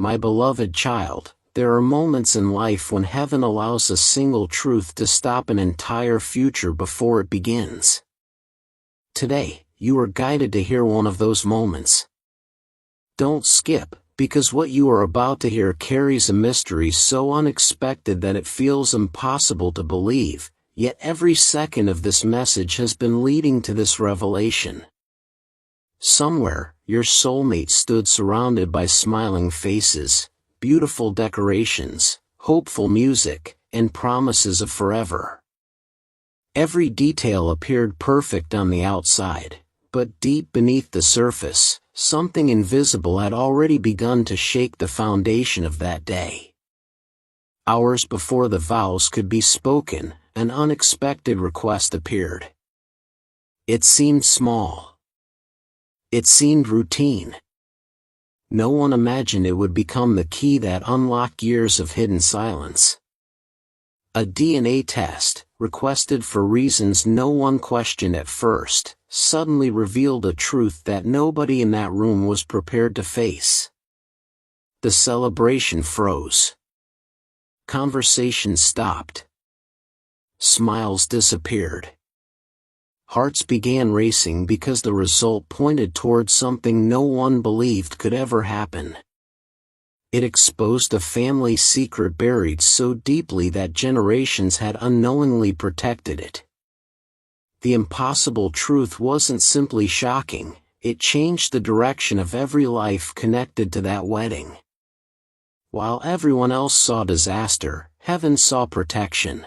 my beloved child, there are moments in life when heaven allows a single truth to stop an entire future before it begins. Today, you are guided to hear one of those moments. Don't skip, because what you are about to hear carries a mystery so unexpected that it feels impossible to believe, yet every second of this message has been leading to this revelation. Somewhere, your soulmate stood surrounded by smiling faces, beautiful decorations, hopeful music, and promises of forever. Every detail appeared perfect on the outside, but deep beneath the surface, something invisible had already begun to shake the foundation of that day. Hours before the vows could be spoken, an unexpected request appeared. It seemed small. It seemed routine. No one imagined it would become the key that unlocked years of hidden silence. A DNA test, requested for reasons no one questioned at first, suddenly revealed a truth that nobody in that room was prepared to face. The celebration froze. Conversation stopped. Smiles disappeared. Hearts began racing because the result pointed towards something no one believed could ever happen. It exposed a family secret buried so deeply that generations had unknowingly protected it. The impossible truth wasn't simply shocking, it changed the direction of every life connected to that wedding. While everyone else saw disaster, heaven saw protection.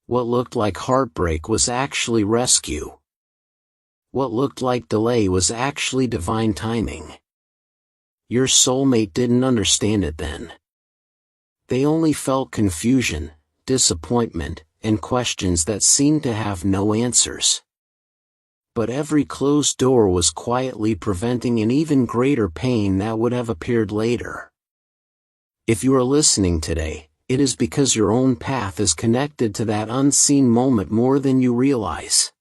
What looked like heartbreak was actually rescue. What looked like delay was actually divine timing. Your soulmate didn't understand it then. They only felt confusion, disappointment, and questions that seemed to have no answers. But every closed door was quietly preventing an even greater pain that would have appeared later. If you are listening today, it is because your own path is connected to that unseen moment more than you realize.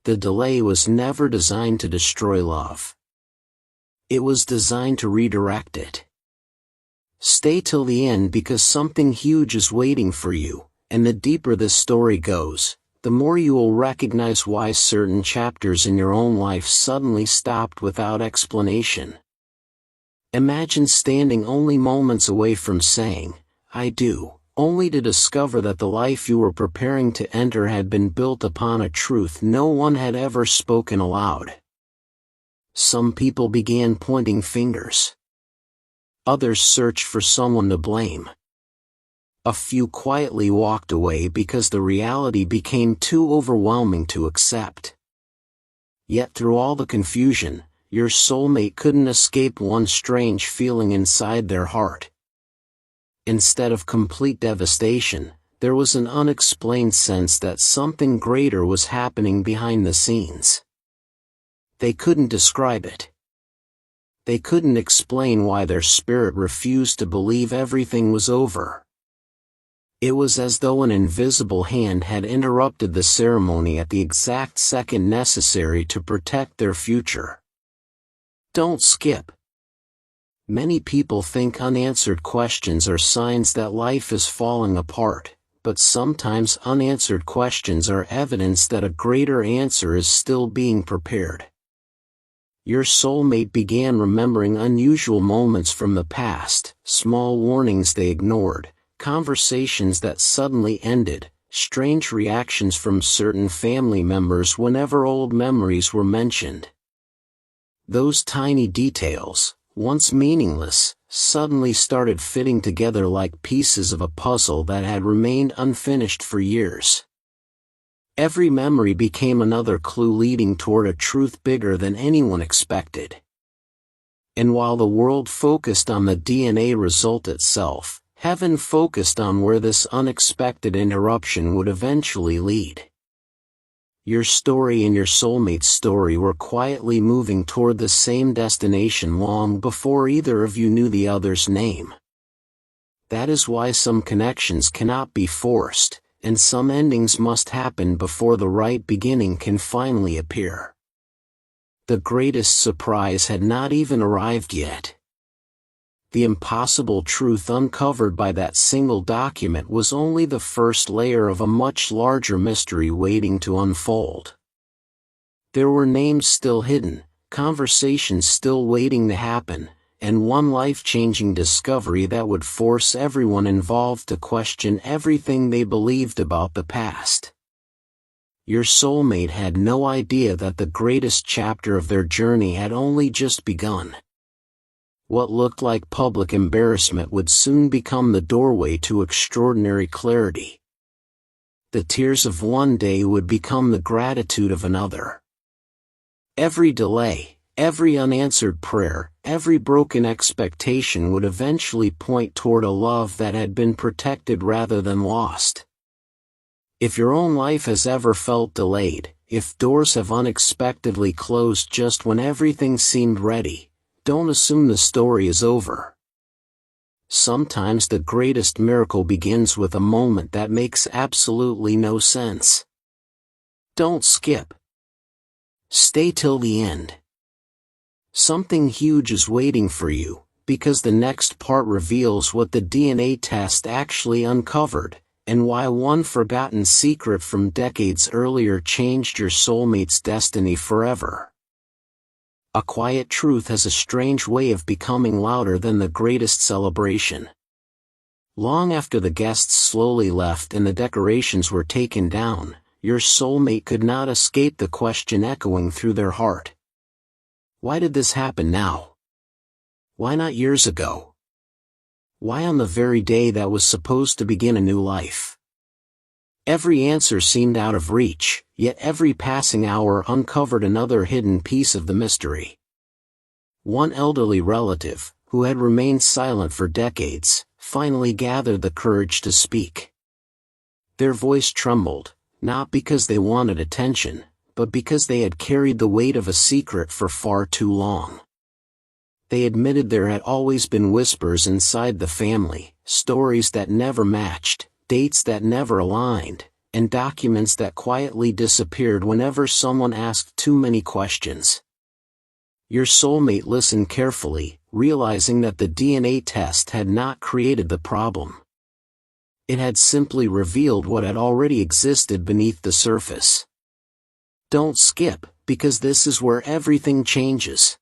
The delay was never designed to destroy love. It was designed to redirect it. Stay till the end because something huge is waiting for you, and the deeper this story goes, the more you will recognize why certain chapters in your own life suddenly stopped without explanation. Imagine standing only moments away from saying, "I do," only to discover that the life you were preparing to enter had been built upon a truth no one had ever spoken aloud. Some people began pointing fingers. Others searched for someone to blame. A few quietly walked away because the reality became too overwhelming to accept. Yet through all the confusion, your soulmate couldn't escape one strange feeling inside their heart. Instead of complete devastation, there was an unexplained sense that something greater was happening behind the scenes. They couldn't describe it. They couldn't explain why their spirit refused to believe everything was over. It was as though an invisible hand had interrupted the ceremony at the exact second necessary to protect their future. Don't skip. Many people think unanswered questions are signs that life is falling apart, but sometimes unanswered questions are evidence that a greater answer is still being prepared. Your soulmate began remembering unusual moments from the past, small warnings they ignored, conversations that suddenly ended, strange reactions from certain family members whenever old memories were mentioned. Those tiny details, once meaningless, suddenly started fitting together like pieces of a puzzle that had remained unfinished for years. Every memory became another clue leading toward a truth bigger than anyone expected. And while the world focused on the DNA result itself, heaven focused on where this unexpected interruption would eventually lead. Your story and your soulmate's story were quietly moving toward the same destination long before either of you knew the other's name. That is why some connections cannot be forced, and some endings must happen before the right beginning can finally appear. The greatest surprise had not even arrived yet. The impossible truth uncovered by that single document was only the first layer of a much larger mystery waiting to unfold. There were names still hidden, conversations still waiting to happen, and one life-changing discovery that would force everyone involved to question everything they believed about the past. Your soulmate had no idea that the greatest chapter of their journey had only just begun. What looked like public embarrassment would soon become the doorway to extraordinary clarity. The tears of one day would become the gratitude of another. Every delay, every unanswered prayer, every broken expectation would eventually point toward a love that had been protected rather than lost. If your own life has ever felt delayed, if doors have unexpectedly closed just when everything seemed ready, don't assume the story is over. Sometimes the greatest miracle begins with a moment that makes absolutely no sense. Don't skip. Stay till the end. Something huge is waiting for you, because the next part reveals what the DNA test actually uncovered, and why one forgotten secret from decades earlier changed your soulmate's destiny forever. A quiet truth has a strange way of becoming louder than the greatest celebration. Long after the guests slowly left and the decorations were taken down, your soulmate could not escape the question echoing through their heart. Why did this happen now? Why not years ago? Why on the very day that was supposed to begin a new life? Every answer seemed out of reach, yet every passing hour uncovered another hidden piece of the mystery. One elderly relative, who had remained silent for decades, finally gathered the courage to speak. Their voice trembled, not because they wanted attention, but because they had carried the weight of a secret for far too long. They admitted there had always been whispers inside the family, stories that never matched, dates that never aligned, and documents that quietly disappeared whenever someone asked too many questions. Your soulmate listened carefully, realizing that the DNA test had not created the problem. It had simply revealed what had already existed beneath the surface. Don't skip, because this is where everything changes.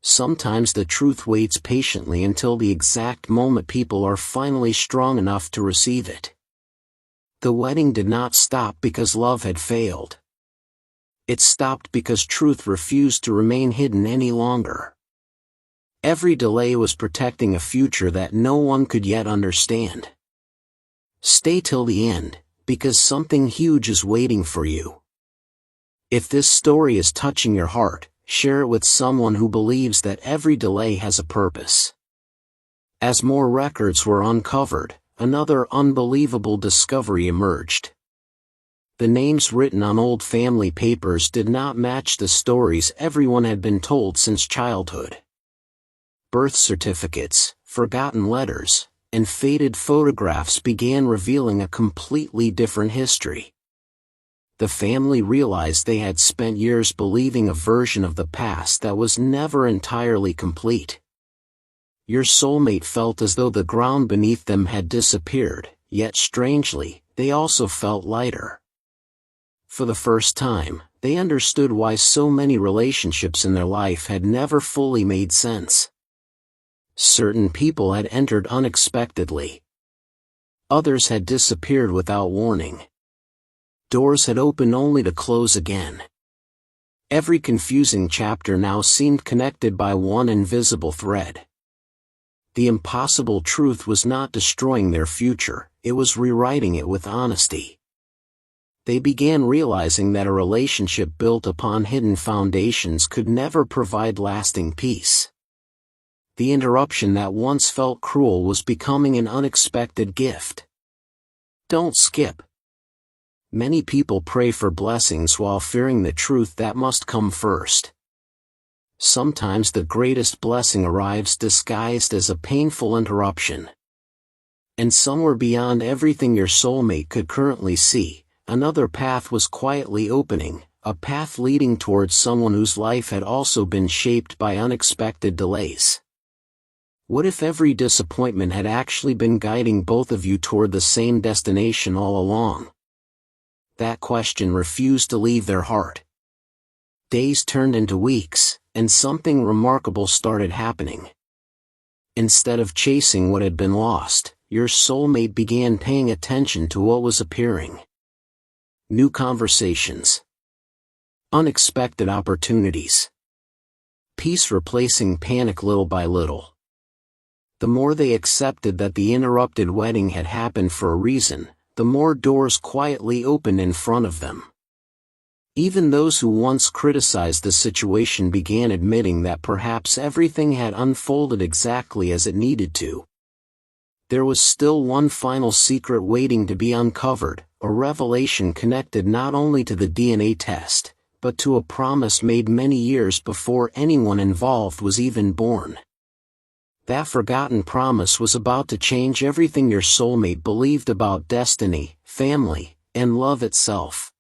Sometimes the truth waits patiently until the exact moment people are finally strong enough to receive it. The wedding did not stop because love had failed. It stopped because truth refused to remain hidden any longer. Every delay was protecting a future that no one could yet understand. Stay till the end, because something huge is waiting for you. If this story is touching your heart, share it with someone who believes that every delay has a purpose. As more records were uncovered, another unbelievable discovery emerged. The names written on old family papers did not match the stories everyone had been told since childhood. Birth certificates, forgotten letters, and faded photographs began revealing a completely different history. The family realized they had spent years believing a version of the past that was never entirely complete. Your soulmate felt as though the ground beneath them had disappeared, yet strangely, they also felt lighter. For the first time, they understood why so many relationships in their life had never fully made sense. Certain people had entered unexpectedly. Others had disappeared without warning. Doors had opened only to close again. Every confusing chapter now seemed connected by one invisible thread. The impossible truth was not destroying their future, it was rewriting it with honesty. They began realizing that a relationship built upon hidden foundations could never provide lasting peace. The interruption that once felt cruel was becoming an unexpected gift. Don't skip. Many people pray for blessings while fearing the truth that must come first. Sometimes the greatest blessing arrives disguised as a painful interruption. And somewhere beyond everything your soulmate could currently see, another path was quietly opening, a path leading towards someone whose life had also been shaped by unexpected delays. What if every disappointment had actually been guiding both of you toward the same destination all along? That question refused to leave their heart. Days turned into weeks, and something remarkable started happening. Instead of chasing what had been lost, your soulmate began paying attention to what was appearing. New conversations. Unexpected opportunities. Peace replacing panic little by little. The more they accepted that the interrupted wedding had happened for a reason, the more doors quietly opened in front of them. Even those who once criticized the situation began admitting that perhaps everything had unfolded exactly as it needed to. There was still one final secret waiting to be uncovered, a revelation connected not only to the DNA test, but to a promise made many years before anyone involved was even born. That forgotten promise was about to change everything your soulmate believed about destiny, family, and love itself.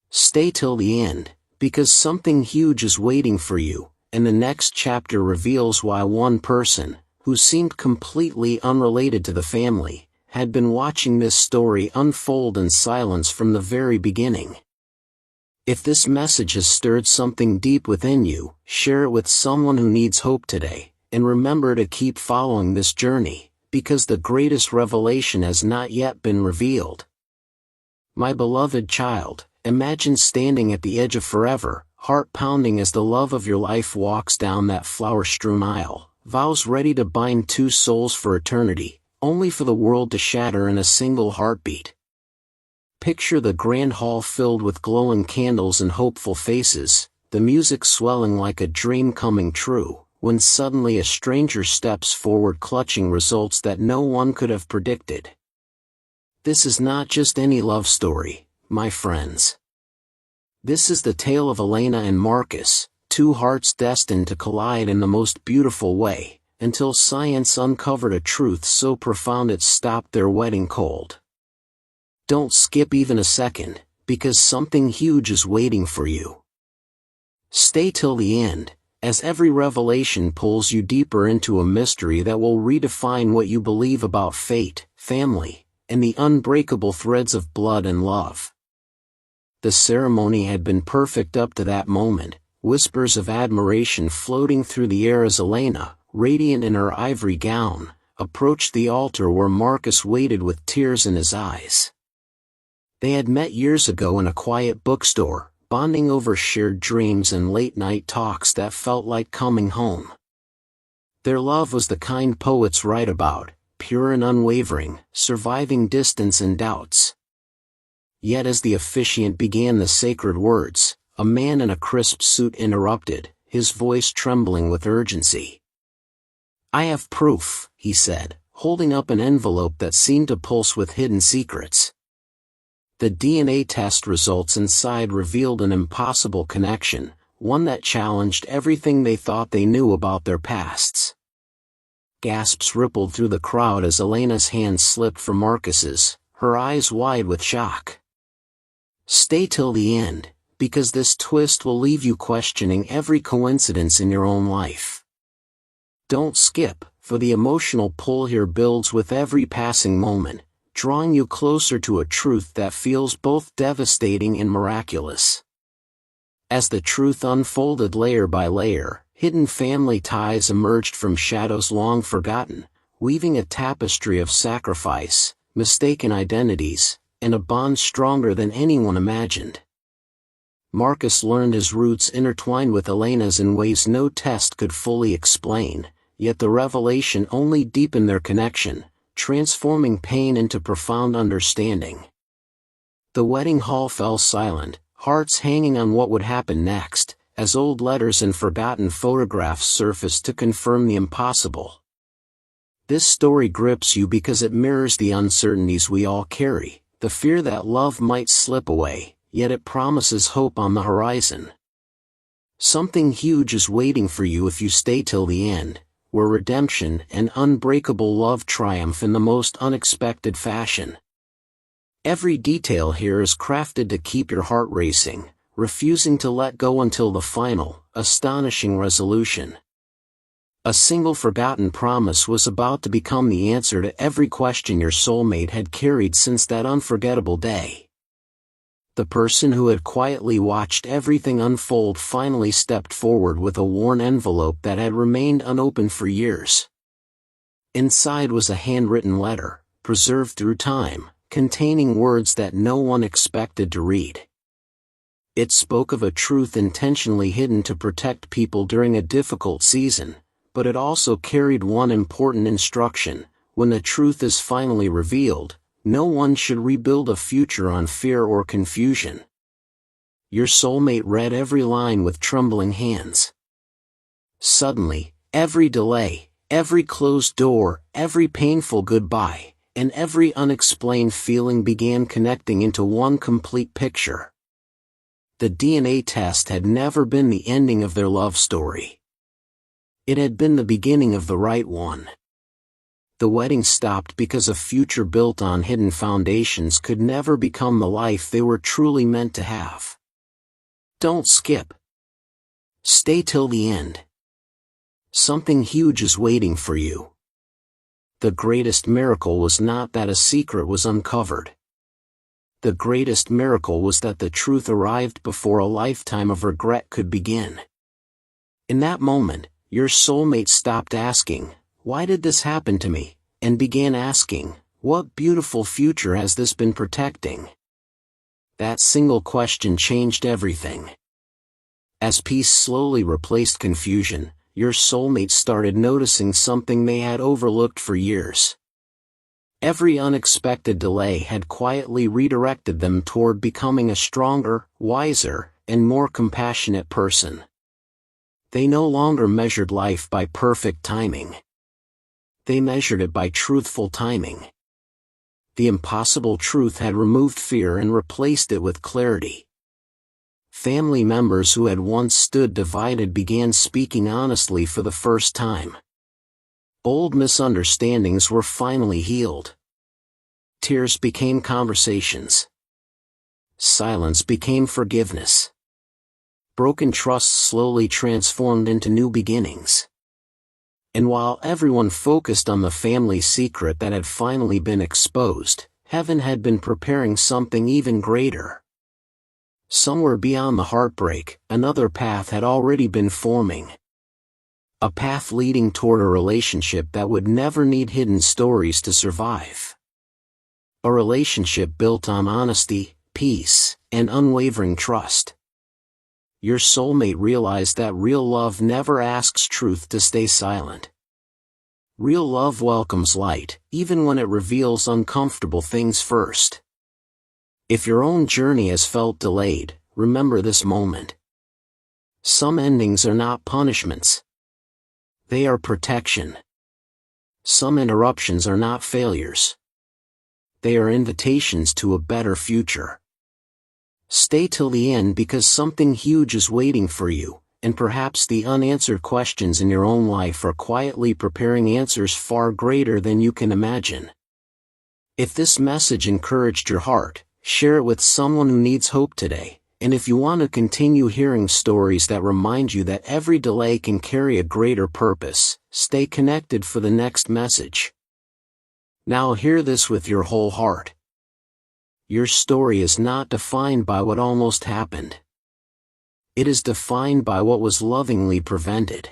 Stay till the end, because something huge is waiting for you, and the next chapter reveals why one person, who seemed completely unrelated to the family, had been watching this story unfold in silence from the very beginning. If this message has stirred something deep within you, share it with someone who needs hope today, and remember to keep following this journey, because the greatest revelation has not yet been revealed. My beloved child, imagine standing at the edge of forever, heart pounding as the love of your life walks down that flower-strewn aisle, vows ready to bind two souls for eternity, only for the world to shatter in a single heartbeat. Picture the grand hall filled with glowing candles and hopeful faces, the music swelling like a dream coming true, when suddenly a stranger steps forward clutching results that no one could have predicted. This is not just any love story, my friends. This is the tale of Elena and Marcus, two hearts destined to collide in the most beautiful way, until science uncovered a truth so profound it stopped their wedding cold. Don't skip even a second, because something huge is waiting for you. Stay till the end, as every revelation pulls you deeper into a mystery that will redefine what you believe about fate, family, and the unbreakable threads of blood and love. The ceremony had been perfect up to that moment, whispers of admiration floating through the air as Elena, radiant in her ivory gown, approached the altar where Marcus waited with tears in his eyes. They had met years ago in a quiet bookstore, bonding over shared dreams and late-night talks that felt like coming home. Their love was the kind poets write about, pure and unwavering, surviving distance and doubts. Yet as the officiant began the sacred words, a man in a crisp suit interrupted, his voice trembling with urgency. "I have proof," he said, holding up an envelope that seemed to pulse with hidden secrets. The DNA test results inside revealed an impossible connection, one that challenged everything they thought they knew about their pasts. Gasps rippled through the crowd as Elena's hand slipped from Marcus's, her eyes wide with shock. Stay till the end, because this twist will leave you questioning every coincidence in your own life. Don't skip, for the emotional pull here builds with every passing moment, drawing you closer to a truth that feels both devastating and miraculous. As the truth unfolded layer by layer, hidden family ties emerged from shadows long forgotten, weaving a tapestry of sacrifice, mistaken identities, and a bond stronger than anyone imagined. Marcus learned his roots intertwined with Elena's in ways no test could fully explain, yet the revelation only deepened their connection, transforming pain into profound understanding. The wedding hall fell silent, hearts hanging on what would happen next, as old letters and forgotten photographs surfaced to confirm the impossible. This story grips you because it mirrors the uncertainties we all carry, the fear that love might slip away, yet it promises hope on the horizon. Something huge is waiting for you if you stay till the end, where redemption and unbreakable love triumph in the most unexpected fashion. Every detail here is crafted to keep your heart racing, refusing to let go until the final, astonishing resolution. A single forgotten promise was about to become the answer to every question your soulmate had carried since that unforgettable day. The person who had quietly watched everything unfold finally stepped forward with a worn envelope that had remained unopened for years. Inside was a handwritten letter, preserved through time, containing words that no one expected to read. It spoke of a truth intentionally hidden to protect people during a difficult season, but it also carried one important instruction: when the truth is finally revealed, no one should rebuild a future on fear or confusion. Your soulmate read every line with trembling hands. Suddenly, every delay, every closed door, every painful goodbye, and every unexplained feeling began connecting into one complete picture. The DNA test had never been the ending of their love story. It had been the beginning of the right one. The wedding stopped because a future built on hidden foundations could never become the life they were truly meant to have. Don't skip. Stay till the end. Something huge is waiting for you. The greatest miracle was not that a secret was uncovered. The greatest miracle was that the truth arrived before a lifetime of regret could begin. In that moment, your soulmate stopped asking, "Why did this happen to me?" and began asking, "What beautiful future has this been protecting?" That single question changed everything. As peace slowly replaced confusion, your soulmate started noticing something they had overlooked for years. Every unexpected delay had quietly redirected them toward becoming a stronger, wiser, and more compassionate person. They no longer measured life by perfect timing. They measured it by truthful timing. The impossible truth had removed fear and replaced it with clarity. Family members who had once stood divided began speaking honestly for the first time. Old misunderstandings were finally healed. Tears became conversations. Silence became forgiveness. Broken trusts slowly transformed into new beginnings. And while everyone focused on the family secret that had finally been exposed, heaven had been preparing something even greater. Somewhere beyond the heartbreak, another path had already been forming. A path leading toward a relationship that would never need hidden stories to survive. A relationship built on honesty, peace, and unwavering trust. Your soulmate realized that real love never asks truth to stay silent. Real love welcomes light, even when it reveals uncomfortable things first. If your own journey has felt delayed, remember this moment. Some endings are not punishments. They are protection. Some interruptions are not failures. They are invitations to a better future. Stay till the end because something huge is waiting for you, and perhaps the unanswered questions in your own life are quietly preparing answers far greater than you can imagine. If this message encouraged your heart, share it with someone who needs hope today. And if you want to continue hearing stories that remind you that every delay can carry a greater purpose, stay connected for the next message. Now hear this with your whole heart. Your story is not defined by what almost happened. It is defined by what was lovingly prevented.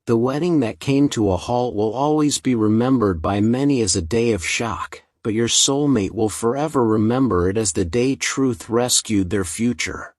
The wedding that came to a halt will always be remembered by many as a day of shock, but your soulmate will forever remember it as the day truth rescued their future.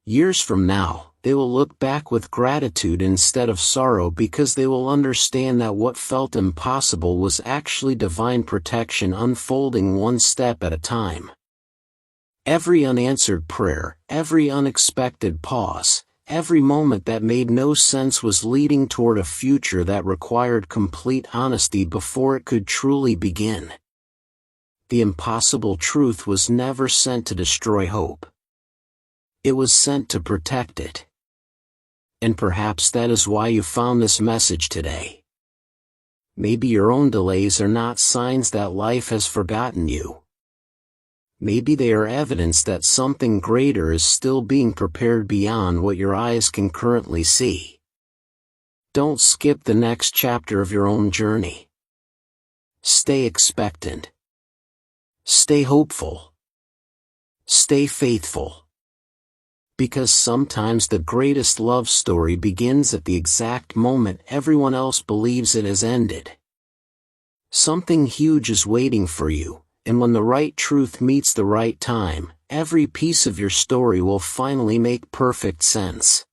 Years from now, they will look back with gratitude instead of sorrow because they will understand that what felt impossible was actually divine protection unfolding one step at a time. Every unanswered prayer, every unexpected pause, every moment that made no sense was leading toward a future that required complete honesty before it could truly begin. The impossible truth was never sent to destroy hope. It was sent to protect it. And perhaps that is why you found this message today. Maybe your own delays are not signs that life has forgotten you. Maybe they are evidence that something greater is still being prepared beyond what your eyes can currently see. Don't skip the next chapter of your own journey. Stay expectant. Stay hopeful. Stay faithful. Because sometimes the greatest love story begins at the exact moment everyone else believes it has ended. Something huge is waiting for you, and when the right truth meets the right time, every piece of your story will finally make perfect sense.